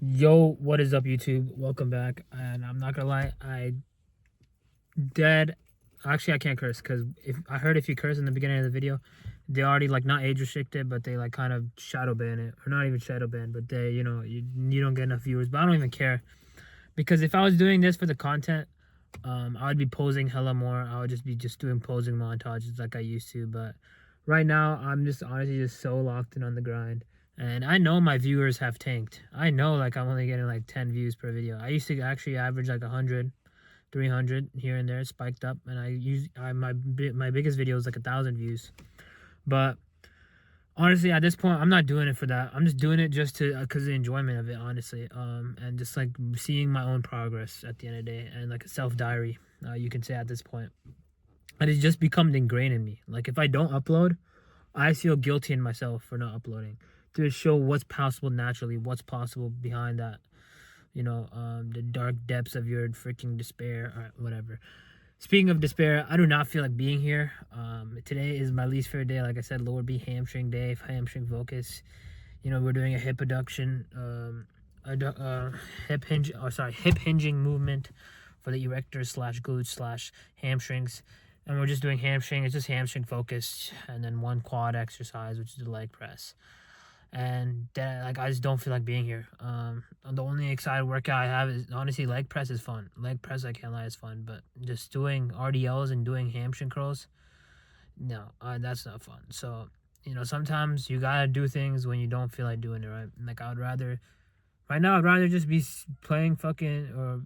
Yo, what is up, YouTube? Welcome back. And I'm not gonna lie, I dead. Actually, I can't curse because if you curse in the beginning of the video, they already like not age restricted, but they like kind of shadow ban it, or not even shadow ban, but they you don't get enough viewers. But I don't even care because if I was doing this for the content, I would be posing hella more. I would just doing posing montages like I used to. But right now, I'm just honestly just so locked in on the grind. And I know my viewers have tanked. I know like I'm only getting like 10 views per video. I used to actually average like 100, 300 here and there, spiked up. And my biggest video is like 1,000 views. But honestly, at this point, I'm not doing it for that. I'm just doing it just to because the enjoyment of it, honestly. And just like seeing my own progress at the end of the day, and like a self diary, you can say at this point. And it's just become ingrained in me. Like if I don't upload, I feel guilty in myself for not uploading to show what's possible naturally, what's possible behind that. The dark depths of your freaking despair, or whatever. Speaking of despair, I do not feel like being here. Today is my least favorite day. Like I said, lower B hamstring day, hamstring focus. We're doing a hip abduction, hip hinging movement for the erectors slash glutes slash hamstrings. And we're just doing hamstring. It's just hamstring focused. And then one quad exercise, which is the leg press. And that, like, I just don't feel like being here. The only excited workout I have is honestly leg press is fun. Leg press, I can't lie, is fun. But just doing RDLs and doing hamstring curls, no, that's not fun. So sometimes you gotta do things when you don't feel like doing it, right? Like right now I'd rather just be playing fucking or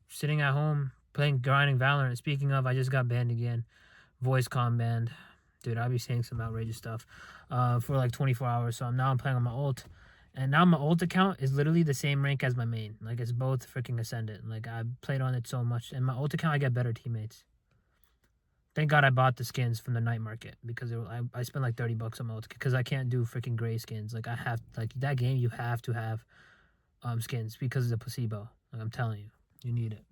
sitting at home playing grinding Valorant. Speaking of, I just got banned again, voice com banned. Dude, I'll be saying some outrageous stuff for like 24 hours. So now I'm playing on my ult. And now my ult account is literally the same rank as my main. Like, it's both freaking ascendant. Like, I played on it so much. And my ult account, I get better teammates. Thank God I bought the skins from the night market. Because I spent like 30 bucks on my ult. Because I can't do freaking gray skins. Like, I have, like, that game, you have to have skins. Because of the placebo. Like, I'm telling you. You need it.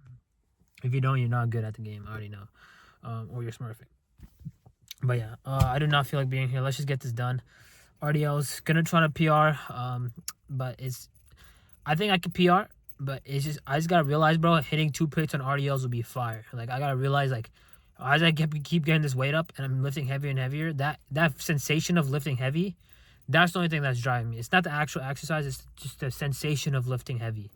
If you don't, you're not good at the game. I already know. Or you're smurfing. But yeah, I do not feel like being here. Let's just get this done. RDL's gonna try to PR, but I think I can PR, but I just gotta realize, bro, hitting 2 plates on RDLs will be fire. Like, I gotta realize, like, as I keep getting this weight up and I'm lifting heavier and heavier, that sensation of lifting heavy, that's the only thing that's driving me. It's not the actual exercise, it's just the sensation of lifting heavy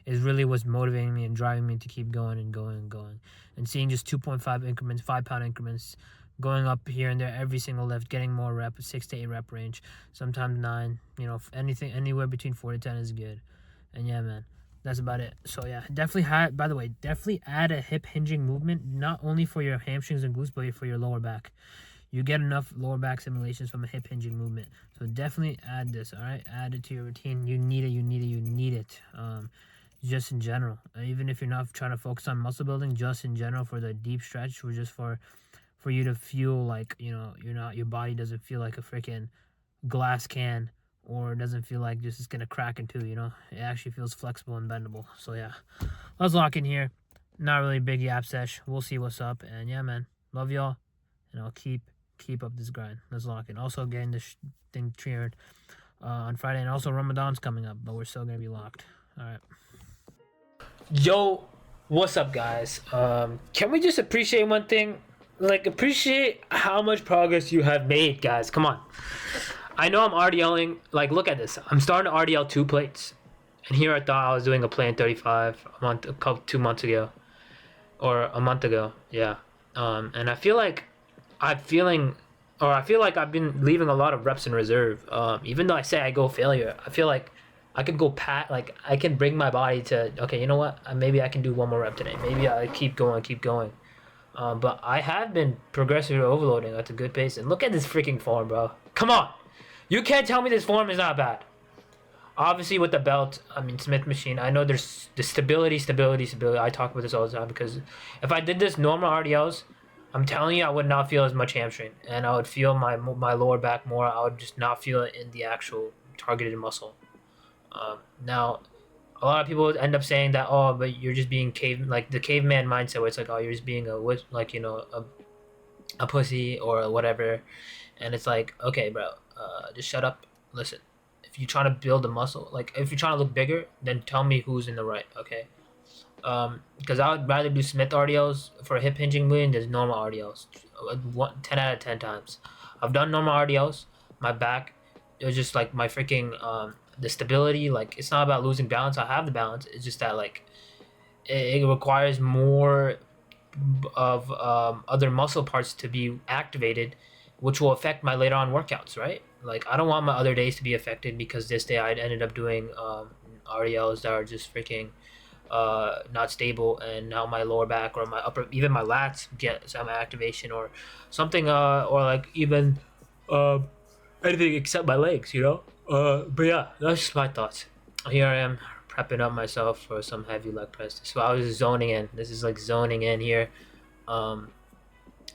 is really what's motivating me and driving me to keep going and going and going. And seeing just 2.5 increments, 5-pound increments, going up here and there every single lift, getting more rep, 6 to 8 rep range, sometimes 9. Anything anywhere between 4 to 10 is good. And yeah, man, that's about it. So yeah, definitely add a hip hinging movement, not only for your hamstrings and glutes, but for your lower back. You get enough lower back simulations from a hip hinging movement. So definitely add this, all right? Add it to your routine. You need it. Just in general. Even if you're not trying to focus on muscle building, just in general for the deep stretch, or just for you to feel like, your body doesn't feel like a freaking glass can, or doesn't feel like just it's gonna crack in two, it actually feels flexible and bendable. So yeah, let's lock in here. Not really a big yap sesh. We'll see what's up. And yeah, man, love y'all, and I'll keep up this grind. Let's lock in. Also getting this thing cleared on Friday, and also Ramadan's coming up, but we're still gonna be locked. All right. Yo, what's up, guys? Can we just appreciate one thing? Like, appreciate how much progress you have made, guys. Come on. I know I'm RDLing. Like, look at this. I'm starting to RDL 2 plates. And here I thought I was doing a plane 35 2 months ago. Or a month ago. Yeah. And I feel like I feel like I've been leaving a lot of reps in reserve. Even though I say I go failure, I feel like I can go like I can bring my body to, okay, you know what? Maybe I can do one more rep today. Maybe I keep going. But I have been progressively overloading at a good pace. And look at this freaking form, bro. Come on. You can't tell me this form is not bad. Obviously, with the belt, Smith machine, I know there's the stability. I talk about this all the time because if I did this normal RDLs, I'm telling you, I would not feel as much hamstring. And I would feel my lower back more. I would just not feel it in the actual targeted muscle. Now, a lot of people end up saying that, oh, but you're just being like the caveman mindset where it's like, oh, you're just being a pussy or whatever. And it's like, okay, bro, just shut up. Listen, you're trying to build a muscle, like if you're trying to look bigger, then tell me who's in the right, okay? Because I would rather do Smith RDLs for a hip hinging movement than normal RDLs. 10 out of 10 times. I've done normal RDLs. My back, it was just like my freaking the stability. Like it's not about losing balance. I have the balance. It's just that like it requires more of other muscle parts to be activated, which will affect my later on workouts, right? Like I don't want my other days to be affected because this day I ended up doing RDLs that are just freaking not stable, and now my lower back or my upper, even my lats get some activation or something, or like even uh, anything except my legs, you know. But yeah, that's just my thoughts. Here I am prepping up myself for some heavy leg press. So I was zoning in. This is like zoning in here. Um,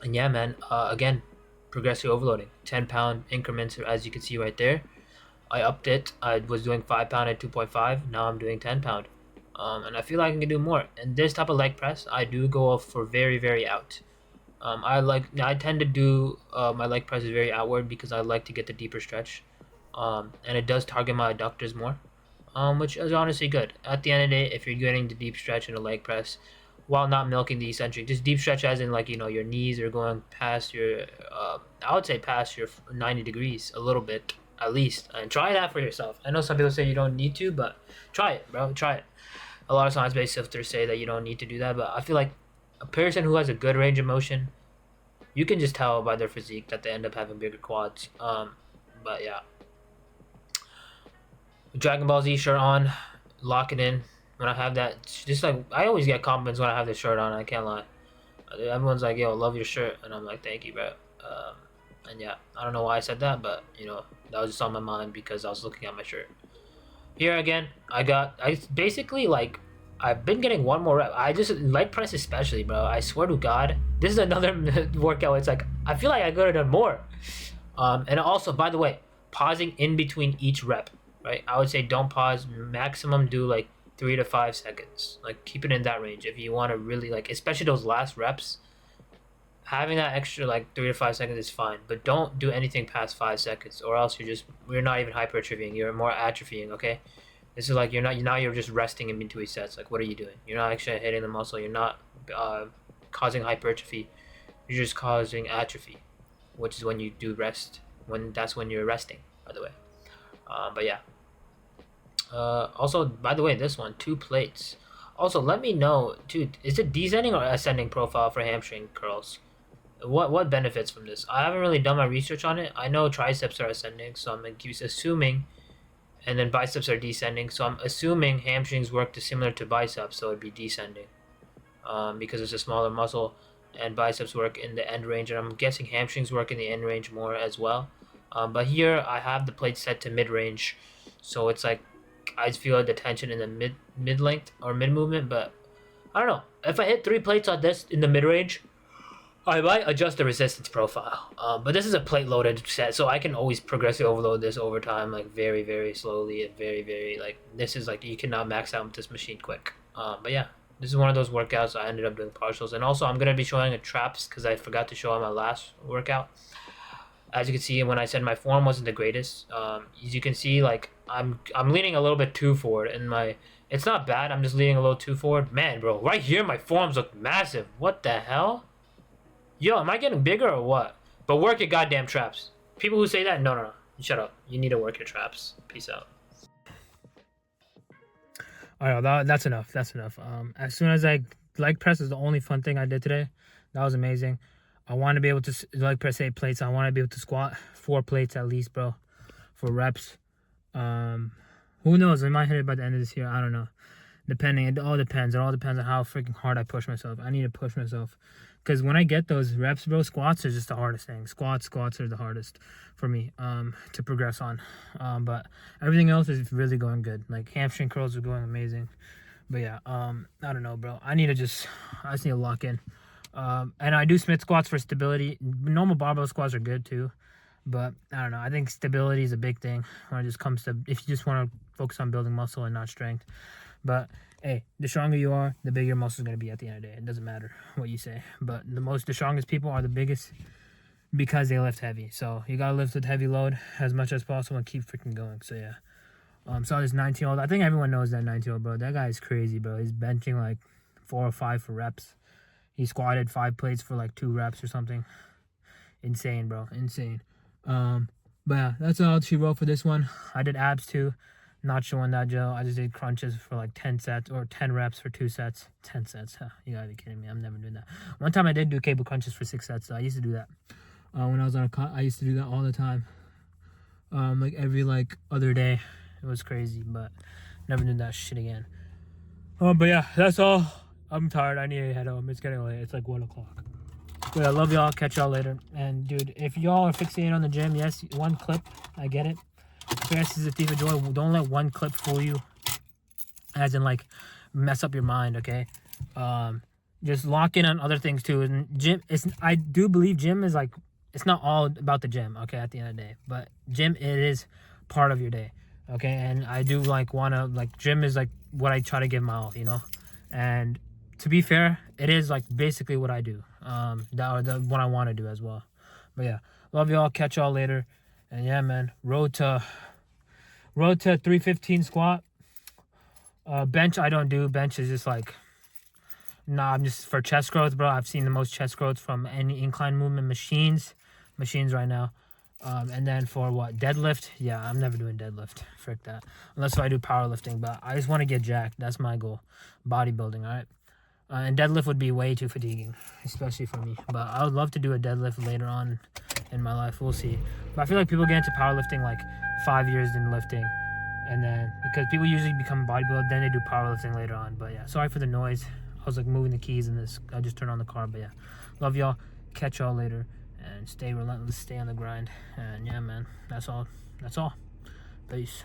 and yeah, man. Again, progressive overloading, 10-pound increments, as you can see right there. I upped it. I was doing 5-pound at 2.5. Now I'm doing 10-pound. And I feel like I can do more. And this type of leg press, I do go for very, very out. I tend to do my leg press is very outward because I like to get the deeper stretch. And it does target my adductors more, which is honestly good. At the end of the day, if you're getting the deep stretch in a leg press, while not milking the eccentric, just deep stretch as in like, you know, your knees are going past your, I would say past your 90 degrees a little bit at least, and try that for yourself. I know some people say you don't need to, but try it, bro. Try it. A lot of science-based sifters say that you don't need to do that, but I feel like a person who has a good range of motion, you can just tell by their physique that they end up having bigger quads. But yeah, Dragon Ball Z shirt on, lock it in. When I have that, just like I always get compliments when I have this shirt on. I can't lie. Everyone's like, "Yo, love your shirt," and I'm like, "Thank you, bro." And yeah, I don't know why I said that, but you know, that was just on my mind because I was looking at my shirt. Here again, I basically like, I've been getting one more rep. I just leg press especially, bro. I swear to God, this is another workout. It's like I feel like I could have done more. And also, by the way, pausing in between each rep, right? I would say don't pause. Maximum do like 3 to 5 seconds. Like keep it in that range if you want to really like, especially those last reps. Having that extra like 3 to 5 seconds is fine, but don't do anything past 5 seconds, or else you're not even hypertrophying. You're more atrophying. Okay, this is like you're just resting in between sets. Like what are you doing? You're not actually hitting the muscle. You're not causing hypertrophy. You're just causing atrophy, which is when you do rest. That's when you're resting. By the way, but yeah. Also, by the way, this one 2 plates. Also, let me know, dude. Is it descending or ascending profile for hamstring curls? What benefits from this? I haven't really done my research on it. I know triceps are ascending, so I'm assuming, and then biceps are descending. So I'm assuming hamstrings work similar to biceps, so it'd be descending, because it's a smaller muscle, and biceps work in the end range, and I'm guessing hamstrings work in the end range more as well. But here I have the plate set to mid range, so it's like I feel the tension in the mid length or mid movement, but I don't know. If I hit 3 plates on this in the mid range, I might adjust the resistance profile, but this is a plate loaded set, so I can always progressively overload this over time, like very, very slowly and very, very like this is like you cannot max out this machine quick. But yeah, this is one of those workouts I ended up doing partials, and also I'm gonna be showing a traps because I forgot to show on my last workout. As you can see, when I said my form wasn't the greatest, as you can see, like I'm leaning a little bit too forward, and my it's not bad. I'm just leaning a little too forward, man, bro. Right here, my forms look massive. What the hell? Yo, am I getting bigger or what? But work your goddamn traps. People who say that, no. Shut up. You need to work your traps. Peace out. All right, that's enough. That's enough. As soon as leg press is the only fun thing I did today. That was amazing. I want to be able to leg press 8 plates. I want to be able to squat 4 plates at least, bro, for reps. Who knows? I might hit it by the end of this year. I don't know. It all depends. It all depends on how freaking hard I push myself. I need to push myself. Because when I get those reps, bro, squats are just the hardest thing. Squats are the hardest for me to progress on. But everything else is really going good. Like hamstring curls are going amazing. But yeah, I don't know, bro. I just need to lock in. And I do Smith squats for stability. Normal barbell squats are good too. But I don't know. I think stability is a big thing when it just comes to if you just want to focus on building muscle and not strength. But hey, the stronger you are, the bigger your muscle is going to be at the end of the day. It doesn't matter what you say. But the strongest people are the biggest because they lift heavy. So you got to lift with heavy load as much as possible and keep freaking going. So yeah. Saw this 19-year-old. I think everyone knows that 19-year-old, bro. That guy is crazy, bro. He's benching like 4 or 5 for reps. He squatted 5 plates for like 2 reps or something. Insane, bro. Insane. But yeah, that's all she wrote for this one. I did abs too. Not showing that, Joe. I just did crunches for like 10 sets or 10 reps for 2 sets. 10 sets. Huh, you gotta be kidding me. I'm never doing that. One time I did do cable crunches for 6 sets. So I used to do that. When I was on a cut, I used to do that all the time. Like every like other day. It was crazy, but never did that shit again. But yeah, that's all. I'm tired. I need to head home. It's getting late. It's like 1 o'clock. But I love y'all. Catch y'all later. And dude, if y'all are fixated on the gym, yes, one clip. I get it. Fast is a thief of joy. Don't let one clip fool you. As in like mess up your mind, okay? Just lock in on other things too. And gym, I do believe gym is like, it's not all about the gym, okay, at the end of the day. But gym, it is part of your day, okay? And I do like wanna, like, gym is like what I try to give my all, you know? And to be fair, it is like basically what I do. What I want to do as well. But yeah, love y'all. Catch y'all later. And yeah, man, road to 315 squat. Bench I don't do. Bench is just like, nah, I'm just for chest growth, bro. I've seen the most chest growth from any incline movement machines right now. And then for what, deadlift? Yeah, I'm never doing deadlift. Frick that. Unless I do powerlifting, but I just want to get jacked. That's my goal. Bodybuilding, all right? And deadlift would be way too fatiguing, especially for me. But I would love to do a deadlift later on in my life. We'll see. But I feel like people get into powerlifting like 5 years in lifting. And then, because people usually become bodybuilders, then they do powerlifting later on. But yeah, sorry for the noise. I was like moving the keys in this. I just turned on the car. But yeah, love y'all. Catch y'all later. And stay relentless. Stay on the grind. And yeah, man, that's all. Peace.